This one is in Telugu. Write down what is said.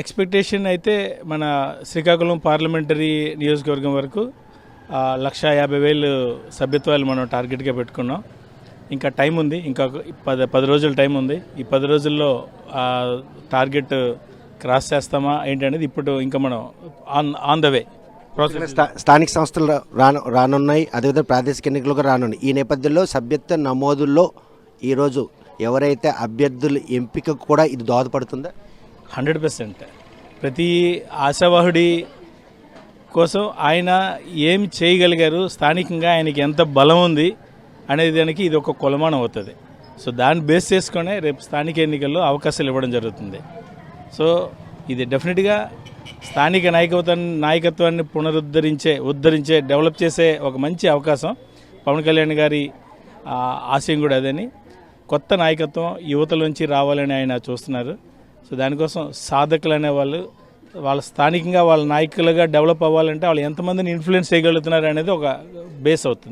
ఎక్స్పెక్టేషన్ అయితే మన శ్రీకాకుళం పార్లమెంటరీ నియోజకవర్గం వరకు 1,50,000 సభ్యత్వాలు మనం టార్గెట్గా పెట్టుకున్నాం. ఇంకా టైం ఉంది, ఇంకా 10 రోజుల టైం ఉంది. ఈ 10 రోజుల్లో టార్గెట్ క్రాస్ చేస్తామా ఏంటి అనేది ఇప్పుడు ఇంకా మనం ఆన్ ద వే ప్రాసెస్. స్థానిక సంస్థలు రానున్నాయి, అదేవిధంగా ప్రాదేశిక ఎన్నికలుగా రానున్నాయి. ఈ నేపథ్యంలో సభ్యత్వ నమోదుల్లో ఈరోజు ఎవరైతే అభ్యర్థుల ఎంపికకు కూడా ఇది దోహదపడుతుందా? 100%. ప్రతి ఆశావాహుడి కోసం ఆయన ఏం చేయగలిగారు, స్థానికంగా ఆయనకి ఎంత బలం ఉంది అనేది దానికి ఇది ఒక కొలమానం అవుతుంది. సో దాన్ని బేస్ చేసుకునే రేపు స్థానిక ఎన్నికల్లో అవకాశాలు ఇవ్వడం జరుగుతుంది. సో ఇది డెఫినెట్గా స్థానిక నాయకత్వాన్ని ఉద్ధరించే డెవలప్ చేసే ఒక మంచి అవకాశం. పవన్ కళ్యాణ్ గారి ఆశయం కూడా అదని, కొత్త నాయకత్వం యువతలోంచి రావాలని ఆయన చూస్తున్నారు. సో దానికోసం సాధకులు అనేవాళ్ళు వాళ్ళ స్థానికంగా వాళ్ళ నాయకులుగా డెవలప్ అవ్వాలంటే వాళ్ళు ఎంతమందిని ఇన్ఫ్లుయెన్స్ చేయగలుగుతున్నారు అనేది ఒక బేస్ అవుతుంది.